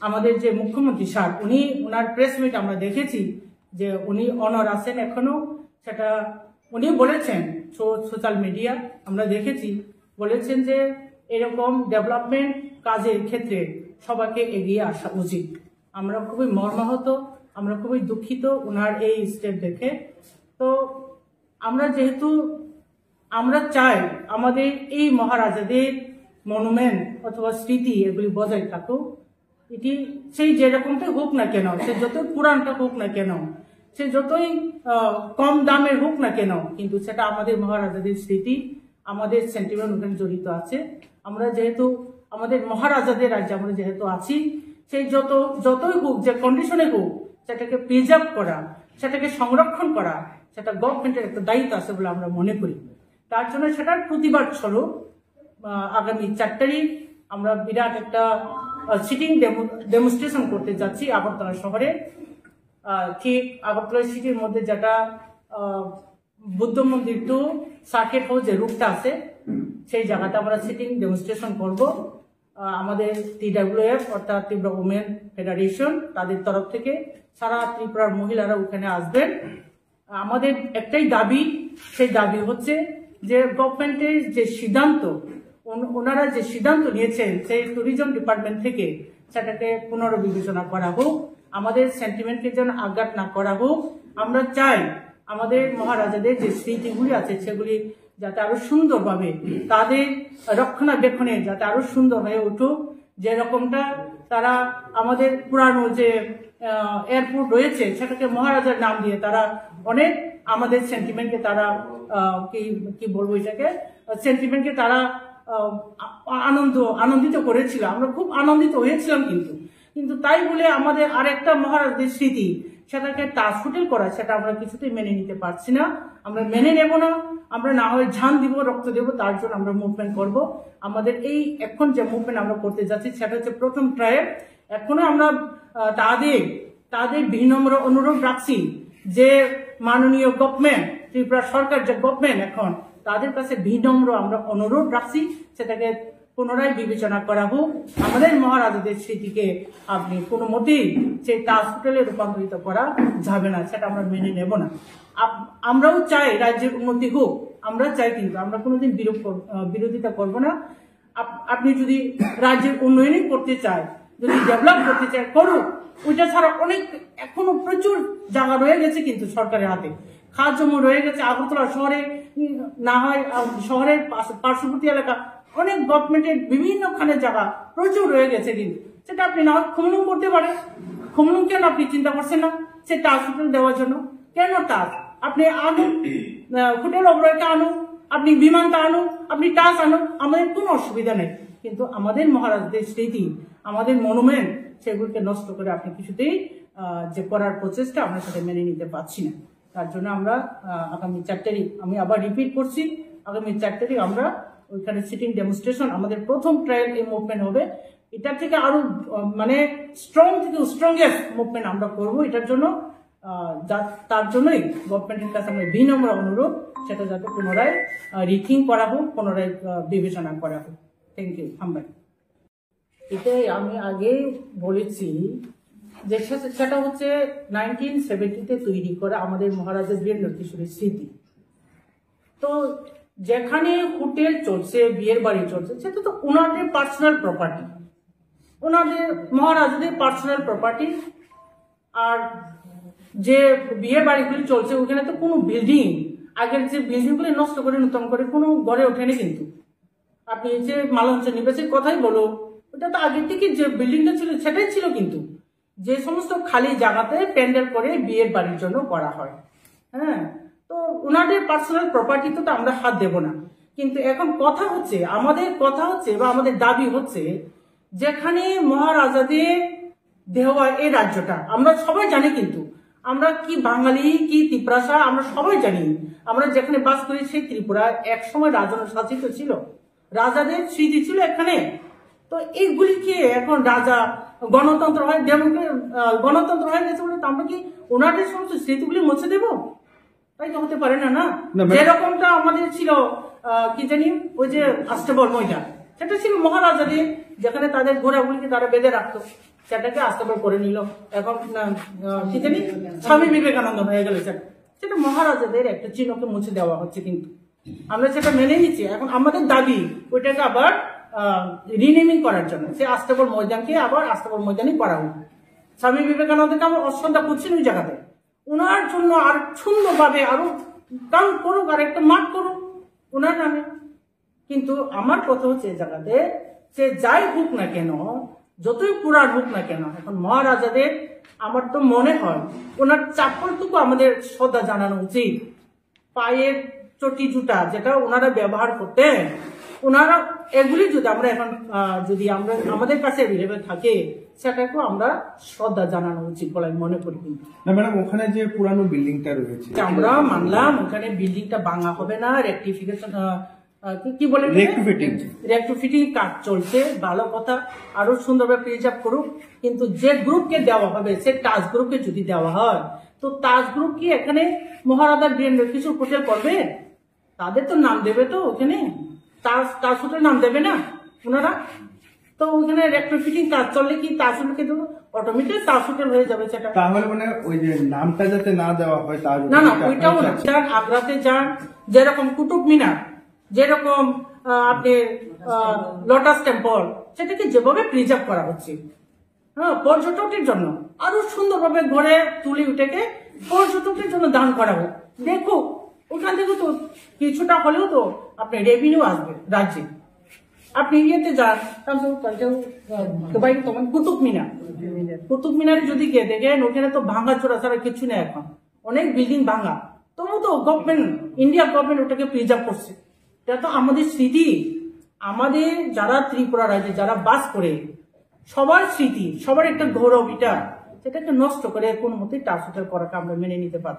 আমাদের যে মুখ্যমন্ত্রী স্যার উনি ওনার প্রেস মিট আমরা দেখেছি যে উনি অনর আছেন এখনো, সেটা উনি বলেছেন সোশ্যাল মিডিয়া আমরা দেখেছি, বলেছেন যে এরকম ডেভেলপমেন্ট কাজের ক্ষেত্রে সবাইকে এগিয়ে আসা উচিত। আমরা খুবই মর্মাহত, আমরা খুবই দুঃখিত ওনার এই স্টেপ দেখে। তো আমরা যেহেতু আমরা চাই আমাদের এই মহারাজাদের মনুমেন্ট অথবা স্মৃতি এগুলি বজায় থাকুক, এটি সেই যেরকমটাই হোক না কেন, সে যতই পুরানটা হোক না কেন, সে যতই কম দামের হোক না কেন, কিন্তু সেটা আমাদের মহারাজাদের স্মৃতি, আমাদের সেন্টিমেন্ট ওখানে জড়িত আছে। আমরা যেহেতু আমাদের মহারাজাদের রাজ্যে আমরা যেহেতু আছি, সেই যতই হোক, যে কন্ডিশনে হোক, সেটাকে প্রিজার্ভ করা, সেটাকে সংরক্ষণ করা, সেটা গভর্নমেন্টের একটা দায়িত্ব আছে বলে আমরা মনে করি। তার জন্য সেটার প্রতিবাদ স্বরূপ আগামী 4 তারিখ আমরা বিরাট একটা সিটিং ডেমনস্ট্রেশন করতে যাচ্ছি আগরতলা শহরে। ঠিক আগরতলা সিটির মধ্যে যেটা বুদ্ধ মন্দির টু সার্কিট হাউস যে রুটটা আছে, সেই জায়গাতে আমরা সিটিং ডেমনস্ট্রেশন করব। আমাদের TWF অর্থাৎ ত্রিপুরা উমেন ফেডারেশন তাদের তরফ থেকে সারা ত্রিপুরার মহিলারা ওখানে আসবেন। আমাদের একটাই দাবি, সেই দাবি হচ্ছে যে গভর্নমেন্টের যে সিদ্ধান্ত, ওনারা যে সিদ্ধান্ত নিয়েছেন সেই ট্যুরিজম ডিপার্টমেন্ট থেকে, সেটাকে পুনর্বিবেচনা করা হোক, আমাদের সেন্টিমেন্টকে যেন আঘাত না করা হোক। আমরা চাই আমাদের মহারাজাদের যে স্মৃতিগুলি আছে সেগুলি যাতে আরো সুন্দরভাবে তাদের রক্ষণাবেক্ষণে যাতে আরো সুন্দর হয়ে উঠুক। যেরকমটা তারা আমাদের পুরানো যে এয়ারপোর্ট রয়েছে সেটাকে মহারাজার নাম দিয়ে তারা অনেক আমাদের সেন্টিমেন্টকে তারা কি বলবো এটাকে সেন্টিমেন্টকে তারা আনন্দিত করেছিল। আমরা খুব আনন্দিত হয়েছিলাম, কিন্তু তাই বলে আমাদের আরেকটা মহারাজদের স্মৃতি সেটাকে টাসফুটেল করা, সেটা আমরা কিছুতেই মেনে নিতে পারছি না। আমরা মেনে নেব না। আমরা না হয় জান দিব, রক্ত দেব, তার জন্য আমরা মুভমেন্ট করব। আমাদের এই এখন যে মুভমেন্ট আমরা করতে যাচ্ছি সেটা হচ্ছে প্রথম ট্রায়াল। এখনো আমরা তাদের বিনম্র অনুরোধ রাখছি যে মাননীয় গভর্নমেন্ট, ত্রিপুরা সরকার যে গভর্নমেন্ট এখন, তাদের কাছে বিনম্র আমরা অনুরোধ রাখছি সেটাকে পুনরায় বিবেচনা করা হোক। আমাদের মহারাজাদের স্মৃতিকে আপনি কোনো মতেই সেই তাজ হোটেলে রূপান্তরিত করা যাবে না, সেটা আমরা মেনে নেব না। আমরাও চাই রাজ্যের উন্নতি হোক, আমরা চাই, কিন্তু আমরা কোনোদিন বিরোধিতা করব না। আপনি যদি রাজ্যের উন্নয়নই করতে চায়, যদি ডেভেলপ করতে চায়, করুক। ওইটা ছাড়া অনেক এখনো প্রচুর জায়গা রয়ে গেছে কিন্তু সরকারের হাতে, খাস জমি রয়ে গেছে। আগরতলা শহরে না হয় শহরের পার্শ্ববর্তী এলাকা অনেক গভর্নমেন্টের বিভিন্নখানে জায়গা প্রচুর রয়ে গেছে, কিন্তু সেটা আপনি না হয় খনন করতে পারেন। খনন কেন আপনি চিন্তা করছেন না? সে টাচ হোটেল দেওয়ার জন্য কেন টাচ? আপনি আনুন, হোটেল অবরয়কে আনুন, আপনি বিমানটা আনুন, আপনি টাচ আনুন, আমাদের কোনো অসুবিধা নেই। কিন্তু আমাদের মহারাজদের স্মৃতি, আমাদের মনুমেন্ট, সেগুলোকে নষ্ট করে আপনি কিছুতেই যে করার প্রচেষ্টা আমরা সেটা মেনে নিতে পারছি না। তার জন্য আমরা আগামী 4 তারিখ, আমি আবার রিপিট করছি, আগামী 4 তারিখ আমরা ওইখানে সিটিং ডেমনস্ট্রেশন, আমাদের প্রথম ট্রায়াল এই মুভমেন্ট হবে। এটার থেকে আরো মানে স্ট্রং থেকে স্ট্রংগেস্ট মুভমেন্ট আমরা করব এটার জন্য। তার জন্যই গভর্নমেন্টের কাছে আমরা বিনম্র অনুরোধ, সেটা যাতে পুনরায় রিথিঙ্ক করা হোক, পুনরায় বিবেচনা করা হোক। Thank you. এটাই আমি আগে বলেছি যে সেটা হচ্ছে 1970-তে তৈরি করা আমাদের মহারাজা বীরেন্দ্র কিশোরের স্মৃতি। তো যেখানে হোটেল চলছে, বিয়ের বাড়ি চলছে, সেটা তো ওনাদের পার্সোনাল প্রপার্টি, ওনাদের মহারাজাদের পার্সোনাল প্রপার্টি। আর যে বিয়ে বাড়িগুলি চলছে ওখানে তো কোনো বিল্ডিং, আগের যে বিল্ডিংগুলি নষ্ট করে নতুন করে কোনো গড়ে ওঠেনি। কিন্তু আপনি যে মালঞ্চ নিবাসের কথাই বলো, ওটা তো আগের থেকে যে বিল্ডিংটা ছিল সেটাই ছিল, কিন্তু যে সমস্ত খালি জায়গাতে প্যান্ডেল করে বিয়ের বাড়ির জন্য করা হয়। হ্যাঁ, তো ওনাদের পার্সোনাল প্রপার্টি তো আমরা হাত দেব না। কিন্তু এখন কথা হচ্ছে, আমাদের কথা হচ্ছে বা আমাদের দাবি হচ্ছে, যেখানে মহারাজাদের দেওয়া এই রাজ্যটা আমরা সবাই জানি, কিন্তু আমরা কি বাঙালি কি ত্রিপুরাসা আমরা সবাই জানি। আমরা যেখানে বাস করি সেই ত্রিপুরা একসময় রাজন্য শাসিত ছিল, রাজাদের স্মৃতি ছিল এখানে। তো এইগুলিকে এখন রাজা গণতন্ত্র হয়, গণতন্ত্র হয়ে গেছে বলে আমরা কি ওনাদের সমস্ত স্মৃতিগুলি মুছে দেব? তাই তো হতে পারে না। না, যেরকমটা আমাদের ছিল কি জানি ওই যে অষ্টবল মহিলা, সেটা ছিল মহারাজাদের, যেখানে তাদের ঘোড়াগুলিকে তারা বেঁধে রাখতো, সেটাকে আস্তাবল করে নিল। এখন কি জানি স্বামী বিবেকানন্দ হয়ে গেল সেটা মহারাজাদের একটা চিহ্নকে মুছে দেওয়া হচ্ছে, কিন্তু আমরা সেটা মেনে নিচ্ছি। এখন আমাদের দাবি ওইটাকে আবার রিনেমিং করার জন্য, সে আস্তাবল ময়দানকে আবার আস্তাবল ময়দানই করা হোক। স্বামী বিবেকানন্দকে আমরা অশ্রদ্ধা করছেন ওই জায়গাতে, ওনার জন্য আর সুন্দরভাবে আরো কাউন্ট করুক, আর একটা মাঠ করুক ওনার নামে। কিন্তু আমার কথা হচ্ছে এই জায়গাতে সে যাই হোক না কেন, যতই পুরাণ হোক না কেন, এখন মহারাজাদের আমার তো মনে হয় ওনার চাপ্পলটুকু আমাদের শ্রদ্ধা জানানো উচিত। পায়ের চটি জুতা যেটা ওনারা ব্যবহার করতেন, ওনারা এগুলি যদি আমরা এখন যদি আমরা আমাদের কাছে অ্যাভেলেবেল থাকে, সেটাকেও আমরা শ্রদ্ধা জানানো উচিত বলে আমি মনে করি। কিন্তু না ম্যাডাম, ওখানে যে পুরানো বিল্ডিংটা রয়েছে, আমরা মানলাম ওখানে বিল্ডিংটা ভাঙা হবে না, রেকটিফিকেশন কি বলে রেকটিফিটিং কাজ চলছে, ভালো কথা, আরো সুন্দরভাবে প্রিজার্ভ করুক। কিন্তু যে গ্রুপকে দেওয়া হবে, সে তাজ গ্রুপকে যদি দেওয়া হয়, তো তাজ গ্রুপ কি এখানে মহারাজা বীরেন্দ্র কিশোর হোটেল করবে? তাদের তো নাম দেবে, তো ওখানে তাজ হোটেল নাম দেবে না ওনারা? তো ওখানে রেকটিফিটিং কাজ চললে কি তাজ হোটেলকে দেবো, অটোমেটিক তাজ হোটেল হয়ে যাবে সেটা। তাহলে মানে ওই যে নামটা যাতে না দেওয়া হয় তাজ, না ওইটাও না। যান আগ্রাতে যান, যেরকম কুতুব মিনার, যেরকম আপনি লোটাস টেম্পল, সেটাকে যেভাবে প্রিজার্ভ করা হচ্ছে, হ্যাঁ, পর্যটকের জন্য আরো সুন্দরভাবে ঘরে তুলে উঠেকে পর্যটকের জন্য দান করা হোক। দেখো ওখান থেকে তো কিছুটা হলেও তো আপনি রেভিনিউ আসবে রাজ্যে। আপনি ইয়েতে যান কুতুব মিনারে যদি গিয়ে দেখেন, ওখানে তো ভাঙা চোরা ছাড়া কিছু নেই, এখন অনেক বিল্ডিং ভাঙা, তবু তো গভর্নমেন্ট, ইন্ডিয়া গভর্নমেন্ট ওটাকে প্রিজার্ভ করছে। এটা তো আমাদের স্মৃতি, আমাদের যারা ত্রিপুরা রাজ্যে যারা বাস করে সবার স্মৃতি, সবার একটা গৌরব, এটা সেটাকে নষ্ট করে কোনো মতেই টাচ করাকে আমরা মেনে নিতে পারছি।